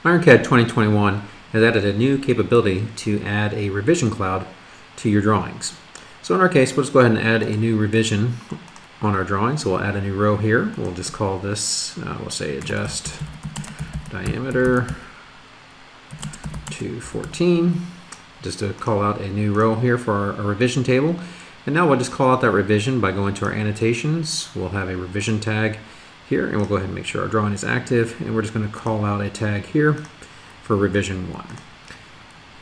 IronCAD 2021 has added a new capability to add a revision cloud to your drawings. So in our case, we'll just go ahead and add a new revision on our drawing. So we'll add a new row here. We'll just call this, we'll say adjust diameter to 14, just to call out a new row here for our revision table. And now we'll just call out that revision by going to our annotations. We'll have a revision tag here, and we'll go ahead and make sure our drawing is active, and we're just going to call out a tag here for revision 1.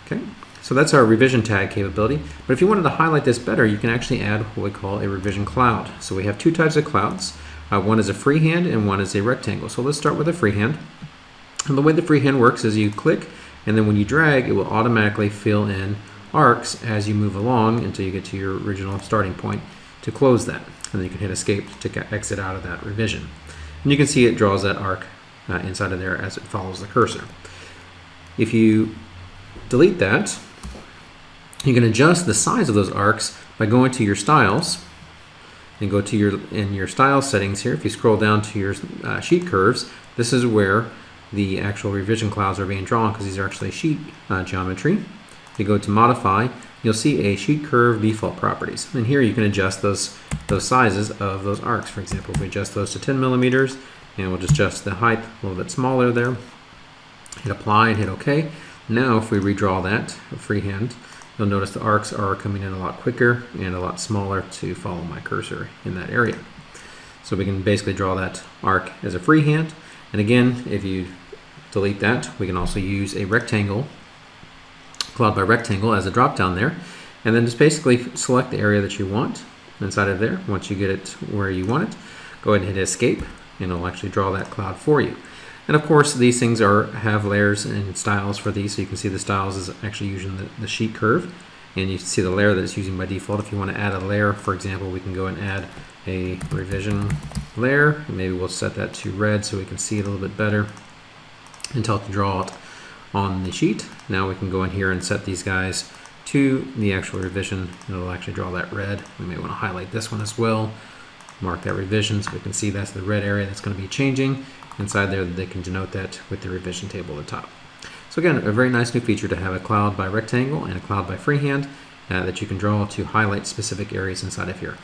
Okay, so that's our revision tag capability. But if you wanted to highlight this better, you can actually add what we call a revision cloud. So we have two types of clouds. One is a freehand and one is a rectangle. So let's start with a freehand. And the way the freehand works is you click, and then when you drag, it will automatically fill in arcs as you move along until you get to your original starting point to close that. And then you can hit escape to exit out of that revision. And you can see it draws that arc inside of there as it follows the cursor. If you delete that, you can adjust the size of those arcs by going to your styles and go to your style settings here. If you scroll down to your sheet curves, this is where the actual revision clouds are being drawn, because these are actually sheet geometry. If you go to modify, you'll see a sheet curve default properties, and here you can adjust those sizes of those arcs. For example, if we adjust those to 10 millimeters, and we'll just adjust the height a little bit smaller there, hit apply and hit OK. Now if we redraw that freehand, you'll notice the arcs are coming in a lot quicker and a lot smaller to follow my cursor in that area. So we can basically draw that arc as a freehand. And again, if you delete that, we can also use a rectangle, cloud by rectangle, as a drop down there, and then just basically select the area that you want inside of there. Once you get it where you want it, go ahead and hit escape, and it'll actually draw that cloud for you. And of course, these things have layers and styles for these, so you can see the styles is actually using the sheet curve, and you see the layer that it's using by default. If you want to add a layer, for example, we can go and add a revision layer, and maybe we'll set that to red so we can see it a little bit better and tell it to draw it on the sheet. Now we can go in here and set these guys to the actual revision, and it'll actually draw that red. We may want to highlight this one as well, mark that revision so we can see that's the red area that's going to be changing. Inside there, they can denote that with the revision table at the top. So again, a very nice new feature to have a cloud by rectangle and a cloud by freehand that you can draw to highlight specific areas inside of here.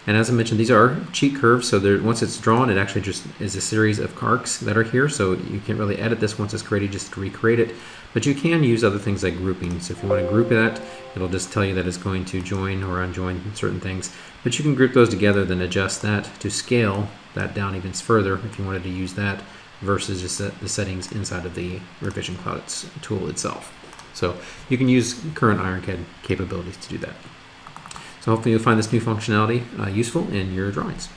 And as I mentioned, these are sheet curves, so once it's drawn, it actually just is a series of arcs that are here, so you can't really edit this once it's created just to recreate it. But you can use other things like grouping. So if you want to group that, it'll just tell you that it's going to join or unjoin certain things. But you can group those together, then adjust that to scale that down even further if you wanted to use that, versus just the settings inside of the revision cloud tool itself. So you can use current IronCAD capabilities to do that. So hopefully you'll find this new functionality useful in your drawings.